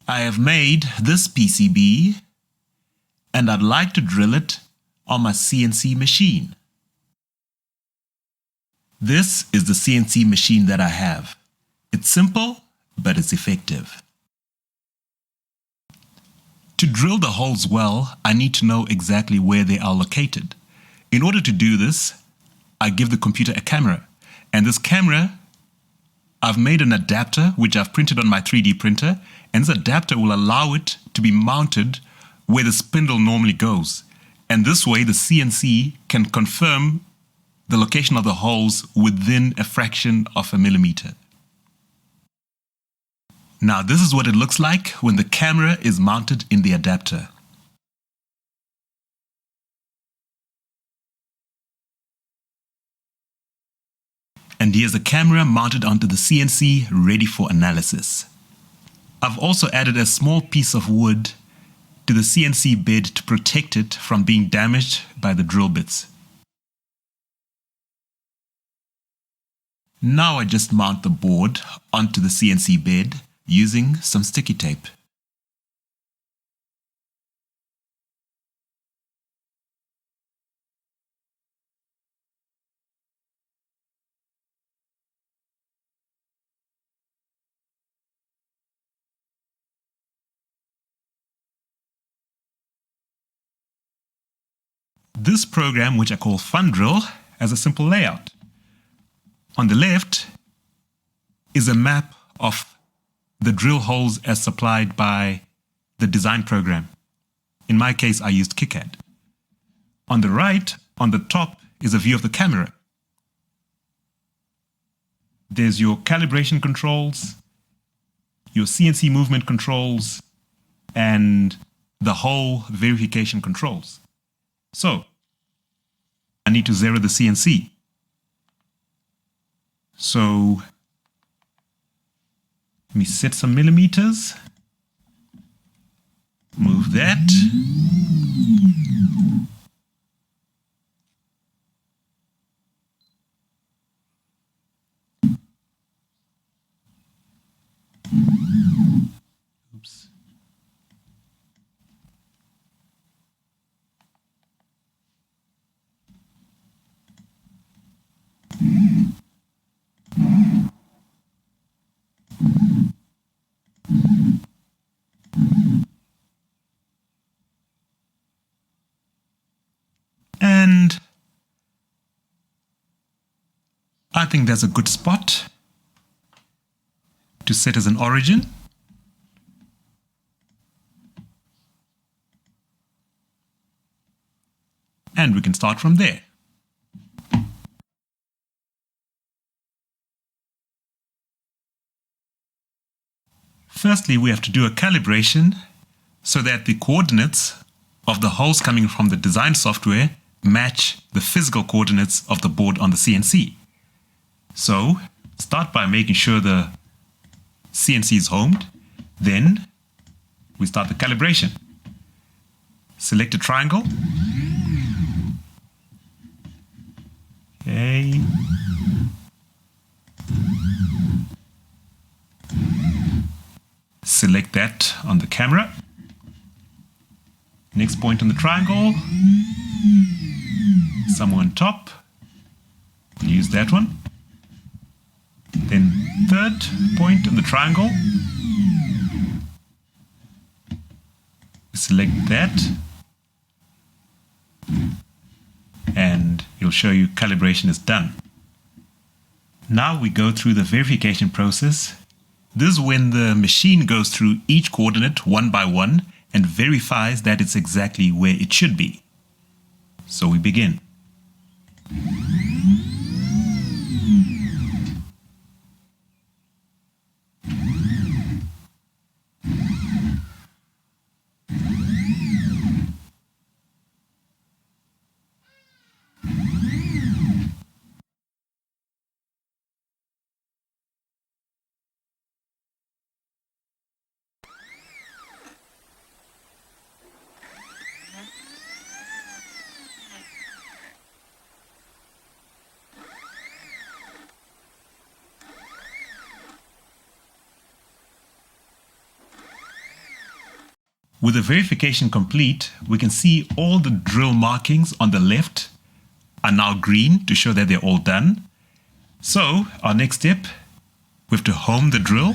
I have made this PCB and I'd like to drill it on my CNC machine. This is the CNC machine that I have. It's simple, but it's effective. To drill the holes well, I need to know exactly where they are located. In order to do this, I give the computer a camera, and this camera, I've made an adapter which I've printed on my 3D printer, and this adapter will allow it to be mounted where the spindle normally goes. And this way the CNC can confirm the location of the holes within a fraction of a millimeter. Now this is what it looks like when the camera is mounted in the adapter. And here's the camera mounted onto the CNC ready for analysis. I've also added a small piece of wood to the CNC bed to protect it from being damaged by the drill bits. Now I just mount the board onto the CNC bed using some sticky tape. This program, which I call Fun Drill, has a simple layout. On the left is a map of the drill holes as supplied by the design program. In my case, I used KiCad. On the right, on the top, is a view of the camera. There's your calibration controls, your CNC movement controls, and the hole verification controls. So, I need to zero the CNC. So, let me set some millimeters. Move that. Oops. And I think that's a good spot to set as an origin. And we can start from there. Firstly, we have to do a calibration so that the coordinates of the holes coming from the design software match the physical coordinates of the board on the CNC. So, start by making sure the CNC is homed. Then, we start the calibration. Select a triangle. Okay. Select that on the camera. Next point on the triangle. Somewhere on top. Use that one. Then third point on the triangle. Select that. And it'll show you calibration is done. Now we go through the verification process. This is when the machine goes through each coordinate one by one and verifies that it's exactly where it should be. So we begin. With the verification complete, we can see all the drill markings on the left are now green to show that they're all done. So our next step, we have to home the drill.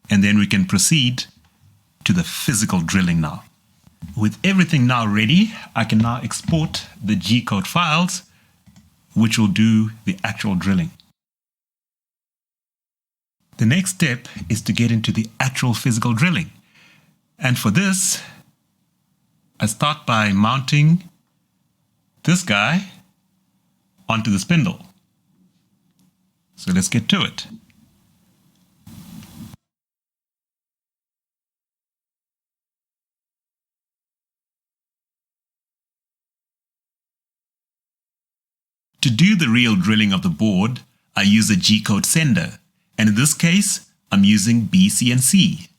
And then we can proceed to the physical drilling now. With everything now ready, I can now export the G-code files, which will do the actual drilling. The next step is to get into the actual physical drilling. And for this, I start by mounting this guy onto the spindle. So let's get to it. To do the real drilling of the board, I use a G-code sender, and in this case, I'm using CNC.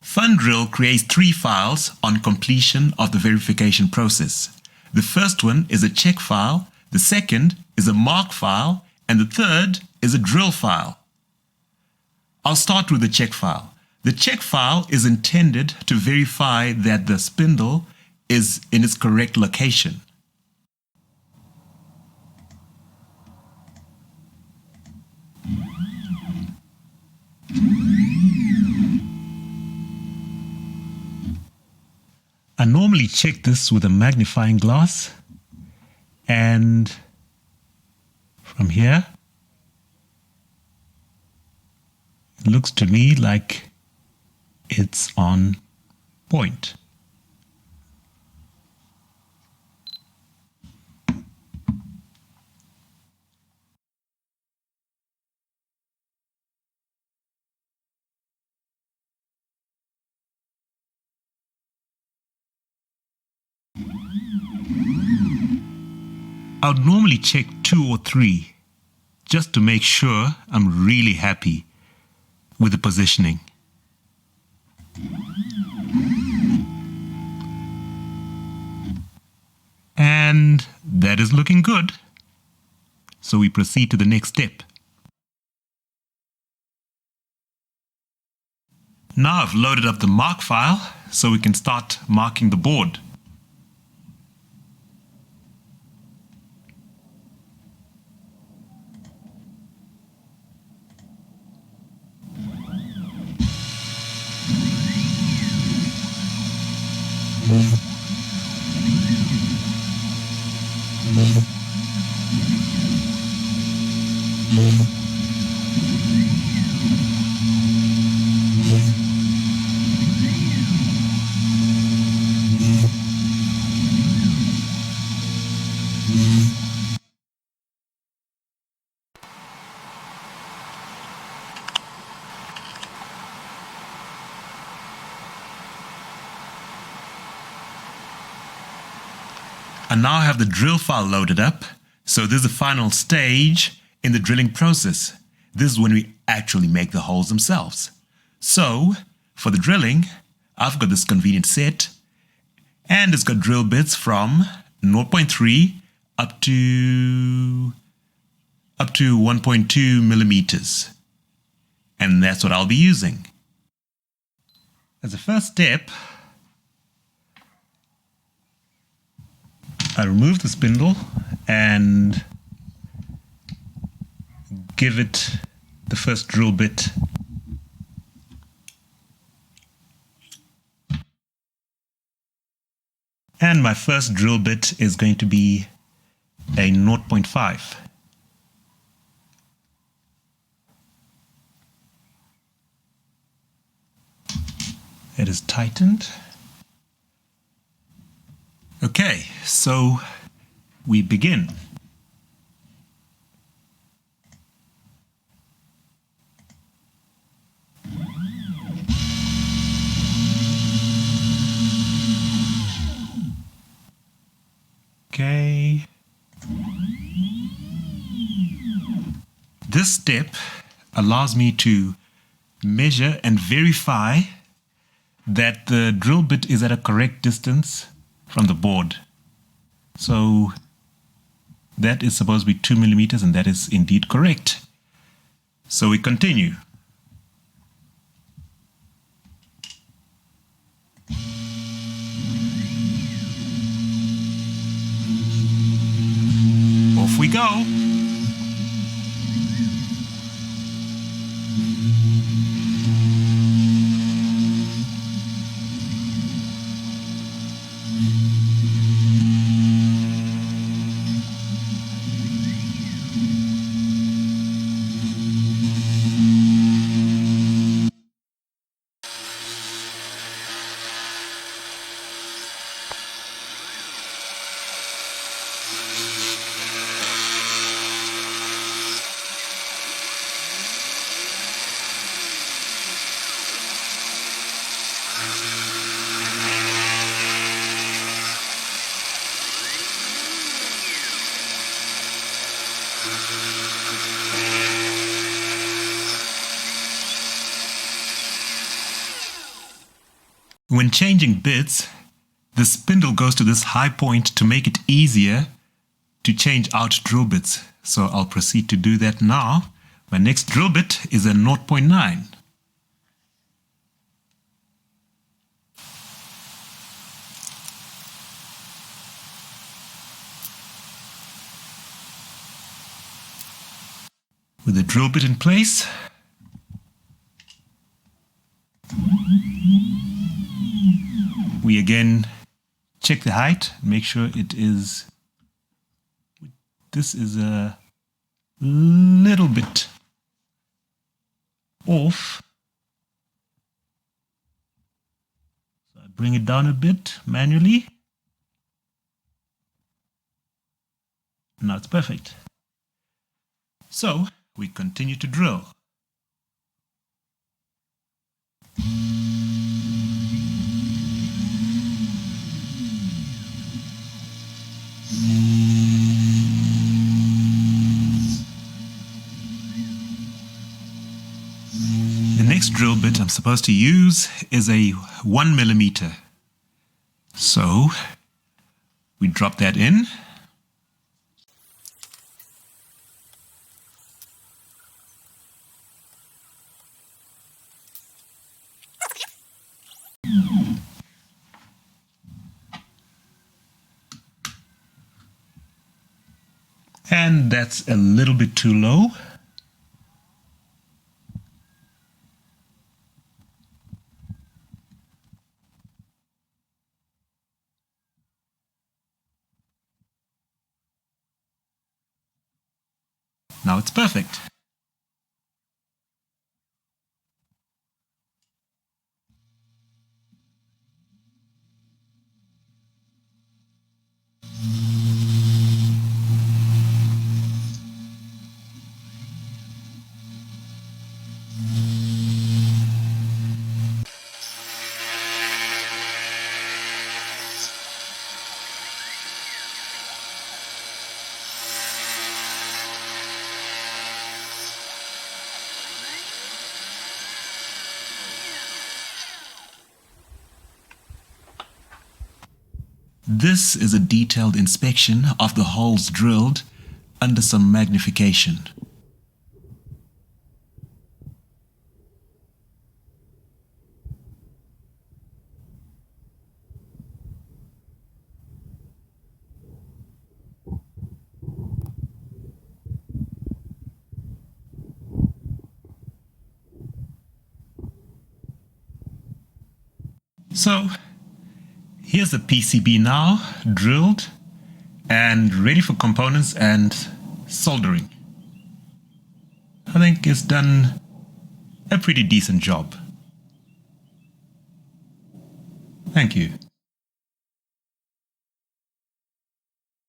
FunDrill creates 3 files on completion of the verification process. The first one is a check file, the second is a mark file, and the third is a drill file. I'll start with the check file. The check file is intended to verify that the spindle is in its correct location. I normally check this with a magnifying glass, and from here it looks to me like it's on point. I would normally check 2 or 3 just to make sure I'm really happy with the positioning. And that is looking good. So we proceed to the next step. Now I've loaded up the mark file so we can start marking the board. I now have the drill file loaded up, so this is the final stage in the drilling process. This is when we actually make the holes themselves. So, for the drilling, I've got this convenient set, and it's got drill bits from 0.3 up to 1.2 millimeters. And that's what I'll be using. As a first step, I remove the spindle and give it the first drill bit. And my first drill bit is going to be a 0.5. It is tightened. Okay, so we begin. Okay. This step allows me to measure and verify that the drill bit is at a correct distance from the board. So that is supposed to be 2 millimeters, and that is indeed correct. So we continue. Off we go. When changing bits, the spindle goes to this high point to make it easier to change out drill bits. So I'll proceed to do that now. My next drill bit is a 0.9. With the drill bit in place, we again check the height, make sure it is, this is a little bit off. So I bring it down a bit manually. Now it's perfect. So we continue to drill. The next drill bit I'm supposed to use is a 1 millimeter. So we drop that in. And that's a little bit too low. Now it's perfect. This is a detailed inspection of the holes drilled under some magnification. So here's the PCB now, drilled and ready for components and soldering. I think it's done a pretty decent job. Thank you.